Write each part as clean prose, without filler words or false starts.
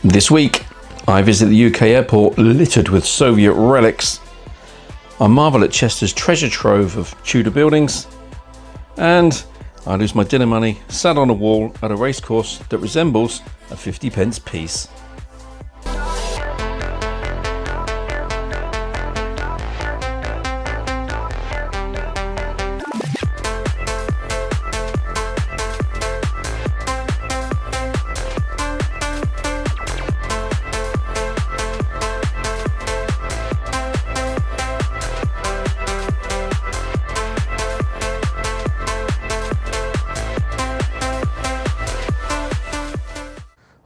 This week, I visit the UK airport littered with Soviet relics. I marvel at Chester's treasure trove of Tudor buildings. And I lose my dinner money sat on a wall at a racecourse that resembles a 50p piece.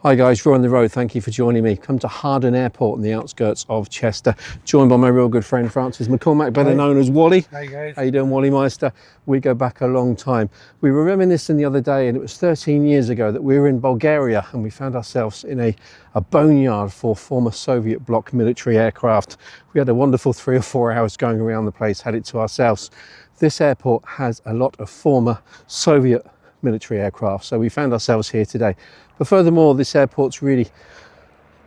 Hi guys, we're on the road. Thank you for joining me. Come to Harden Airport on the outskirts of Chester, joined by my real good friend Francis McCormack, better known as Wally. Hey guys. How you doing, Wally Meister? We go back a long time. We were reminiscing the other day, and it was 13 years ago that we were in Bulgaria and we found ourselves in a boneyard for former Soviet bloc military aircraft. We had a wonderful 3 or 4 hours going around the place, had it to ourselves. This airport has a lot of former Soviet military aircraft, so we found ourselves here today. But furthermore, this airport's really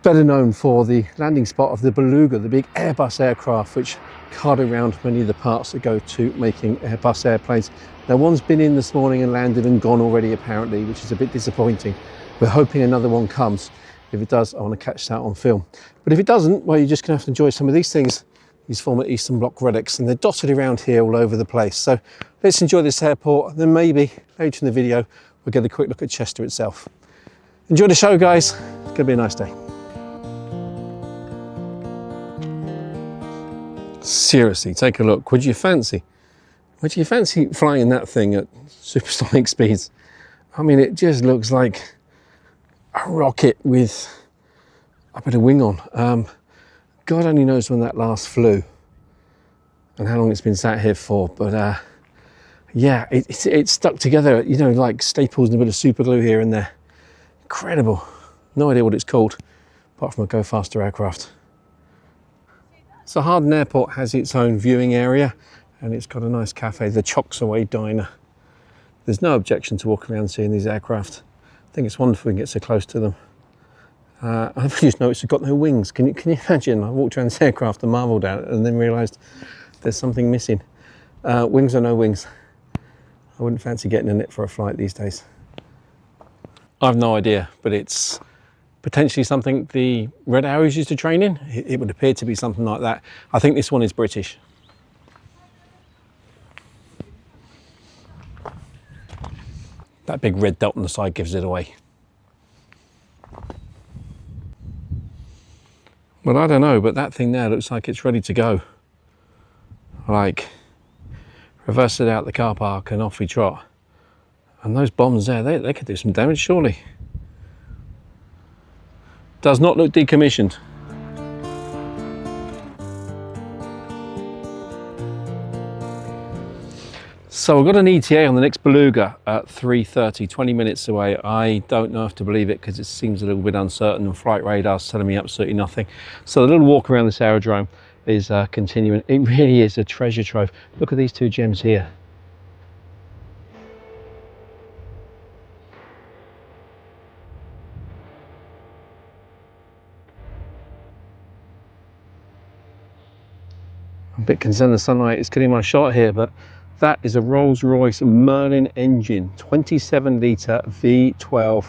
better known for the landing spot of the Beluga, the big Airbus aircraft which cart around many of the parts that go to making Airbus airplanes. Now, one's been in this morning and landed and gone already apparently, which is a bit disappointing. We're hoping another one comes. If it does, I want to catch that on film. But if it doesn't, well, you're just going to have to enjoy some of these things, these former Eastern Bloc relics, and they're dotted around here all over the place. So let's enjoy this airport, and then maybe later in the video we'll get a quick look at Chester itself. Enjoy the show, guys. It's going to be a nice day. Seriously, take a look. Would you fancy flying that thing at supersonic speeds? I mean, it just looks like a rocket with a bit of wing on. God only knows when that last flew and how long it's been sat here for, but yeah, it's stuck together, you know, like staples and a bit of super glue here and there. Incredible. No idea what it's called, apart from a go faster aircraft. So Harden Airport has its own viewing area, and it's got a nice cafe, the Chocks Away Diner. There's no objection to walking around seeing these aircraft. I think it's wonderful we can get so close to them. I've just noticed they've got no wings. Can you imagine? I walked around this aircraft and marvelled at it, and then realised there's something missing. Wings or no wings. I wouldn't fancy getting in it for a flight these days. I've no idea, but it's potentially something the Red Arrows used to train in. It would appear to be something like that. I think this one is British. That big red dot on the side gives it away. Well, I don't know, but that thing there looks like it's ready to go. Like, reverse it out the car park and off we trot. And those bombs there, they could do some damage, surely. Does not look decommissioned. So I've got an ETA on the next Beluga at 3:30, 20 minutes away. I don't know if to believe it because it seems a little bit uncertain, and flight radar's telling me absolutely nothing. So the little walk around this aerodrome is continuing. It really is a treasure trove. Look at these 2 gems here. I'm a bit concerned the sunlight is killing my shot here, but that is a Rolls-Royce Merlin engine, 27 litre V12,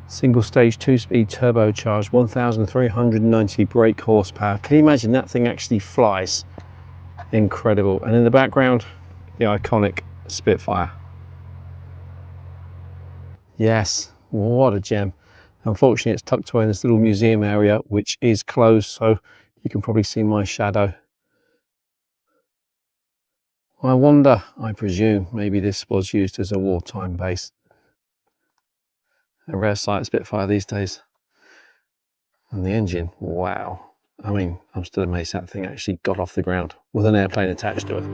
single stage 2-speed turbocharged, 1,390 brake horsepower. Can you imagine that thing actually flies? Incredible. And in the background, the iconic Spitfire. Yes, what a gem. Unfortunately, it's tucked away in this little museum area, which is closed, so you can probably see my shadow. I wonder, I presume, maybe this was used as a wartime base. A rare sight, Spitfire these days. And the engine, wow. I mean, I'm still amazed that thing actually got off the ground with an airplane attached to it.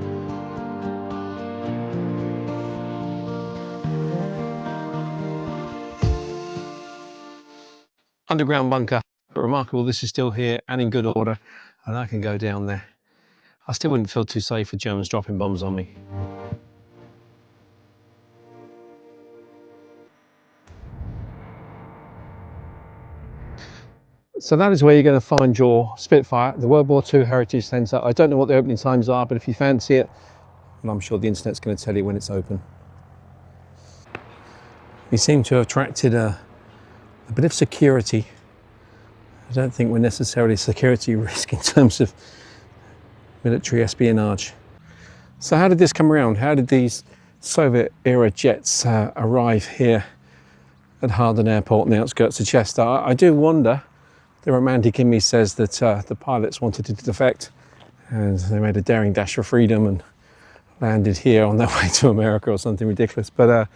Underground bunker, but remarkable this is still here and in good order, and I can go down there. I still wouldn't feel too safe with Germans dropping bombs on me. So that is where you're going to find your Spitfire, the World War II Heritage Centre. I don't know what the opening times are, but if you fancy it, and I'm sure the internet's going to tell you when it's open. We seem to have attracted a bit of security. I don't think we're necessarily a security risk in terms of military espionage. So how did this come around? How did these Soviet era jets arrive here at Harden Airport on the outskirts of Chester? I do wonder. The romantic in me says that the pilots wanted to defect and they made a daring dash for freedom and landed here on their way to America or something ridiculous. But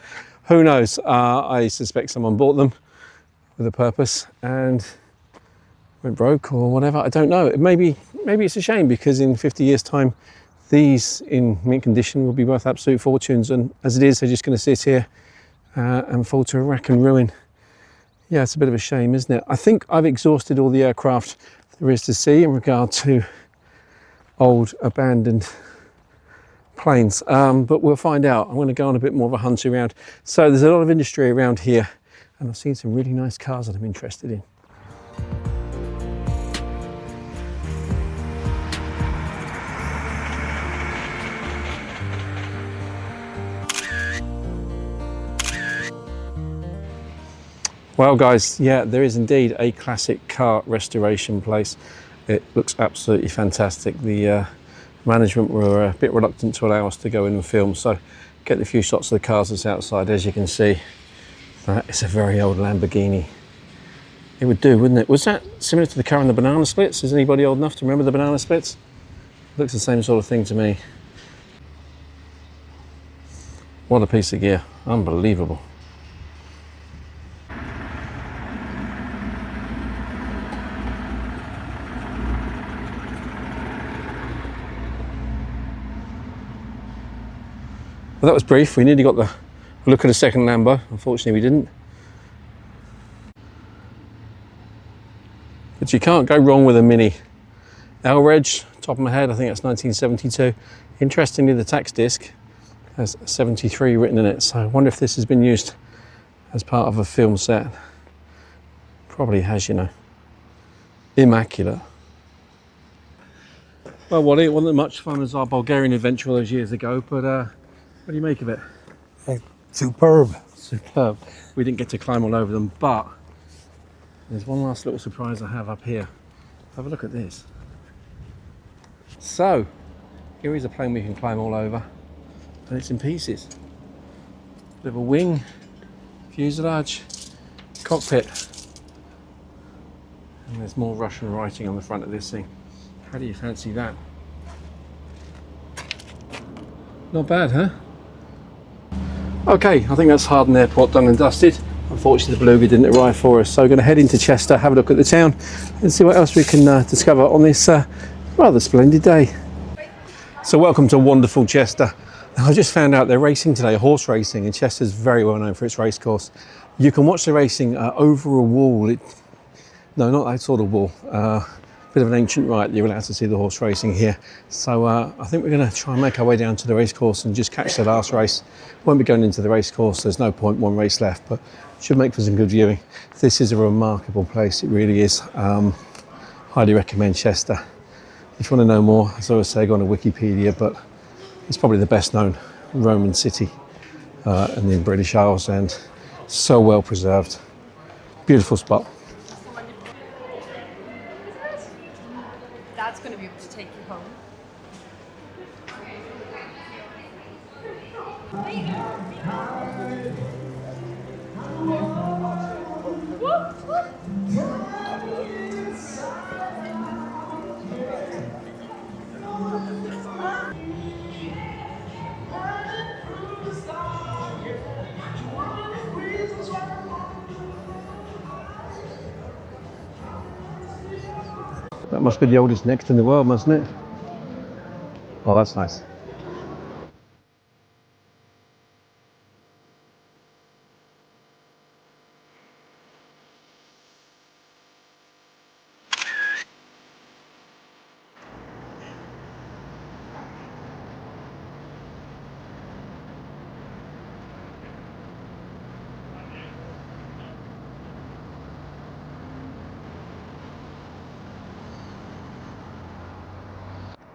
who knows? I suspect someone bought them with a purpose and went broke or whatever. I don't know. Maybe it's a shame, because in 50 years' time, these in mint condition will be worth absolute fortunes. And as it is, they're just going to sit here and fall to rack and ruin. Yeah, it's a bit of a shame, isn't it? I think I've exhausted all the aircraft there is to see in regard to old abandoned planes, but we'll find out. I'm going to go on a bit more of a hunt around. So there's a lot of industry around here, and I've seen some really nice cars that I'm interested in. Well guys, yeah, there is indeed a classic car restoration place. It looks absolutely fantastic. The management were a bit reluctant to allow us to go in and film, so get a few shots of the cars that's outside. As you can see, that is a very old Lamborghini. It would do, wouldn't it? Was that similar to the car in the banana splits? Is anybody old enough to remember the banana splits? Looks the same sort of thing to me. What a piece of gear, unbelievable. Well, that was brief. We nearly got the look at a second Lambo. Unfortunately, we didn't. But you can't go wrong with a Mini. L-Reg, top of my head, I think that's 1972. Interestingly, the tax disc has 73 written in it. So I wonder if this has been used as part of a film set. Probably has, you know. Immaculate. Well, Wally, it wasn't much fun as our Bulgarian adventure all those years ago, but what do you make of it? Superb. Superb. We didn't get to climb all over them, but there's one last little surprise I have up here. Have a look at this. So, here is a plane we can climb all over, and it's in pieces. Bit of a wing, fuselage, cockpit, and there's more Russian writing on the front of this thing. How do you fancy that? Not bad, huh? Okay, I think that's Harden Airport done and dusted. Unfortunately, the Beluga didn't arrive for us, so we're going to head into Chester, have a look at the town, and see what else we can discover on this rather splendid day. So welcome to wonderful Chester. Now, I just found out they're racing today, horse racing, and Chester's very well known for its racecourse. You can watch the racing over a wall. No, not that sort of wall. Bit of an ancient rite, you're allowed to see the horse racing here. So I think we're going to try and make our way down to the racecourse and just catch the last race. Won't be going into the racecourse, there's no point, one race left, but should make for some good viewing. This is a remarkable place, it really is. Highly recommend Chester. If you want to know more, as I always say, go on to Wikipedia, but it's probably the best known Roman city in the British Isles, and so well preserved. Beautiful spot. That's going to be able to take you home. That must be the oldest next in the world, mustn't it? Oh, that's nice.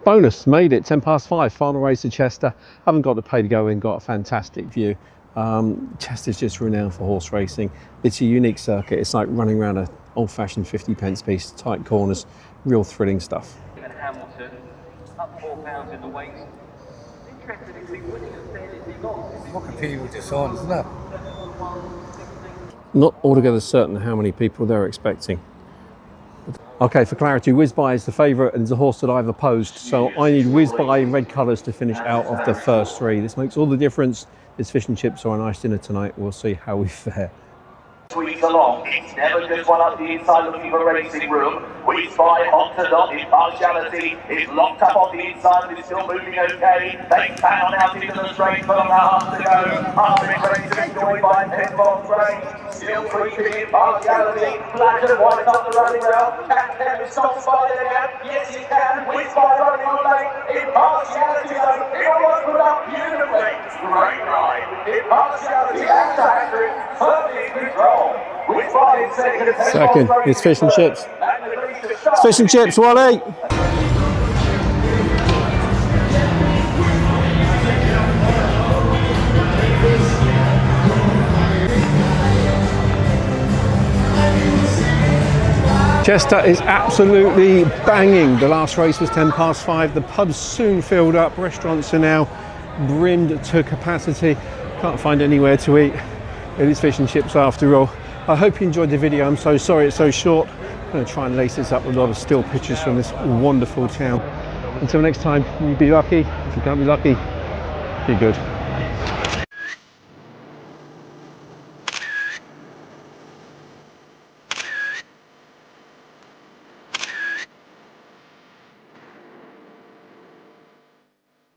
Bonus, made it, 5:10, final race at Chester. Haven't got to pay to go in, got a fantastic view. Chester's just renowned for horse racing. It's a unique circuit. It's like running around an old-fashioned 50p piece, tight corners, real thrilling stuff. Hamilton, up 4 pounds in the weight. Interested in see winning a fairly big odds. What compete with this on, isn't it? Not altogether certain how many people they're expecting. Okay, for clarity, Whiz By is the favourite and is a horse that I've opposed, so I need Whiz By in red colours to finish out of the first three. This makes all the difference. This fish and chips are a nice dinner tonight. We'll see how we fare. Squeeze along, it's never just one up the inside looking for racing room. Whiz By on to dot, impartiality is locked up on the inside but it's still moving okay. They bang on out into the straight for a half to go. Arctic race is joined by Penfold Gray. Still creeping impartiality, black and white up the running rail. Can he stop By there again? Yes he can. Whiz By running on lane. Impartiality though, it almost put up beautifully. Great ride. Impartiality and Patrick firmly in control. Second, it's fish and chips. It's fish and chips, Wally. Chester is absolutely banging. The last race was 5:10. The pubs soon filled up. Restaurants are now brimmed to capacity. Can't find anywhere to eat. It is fish and chips after all. I hope you enjoyed the video. I'm so sorry it's so short. I'm going to try and lace this up with a lot of still pictures from this wonderful town. Until next time, you be lucky. If you can't be lucky, be good.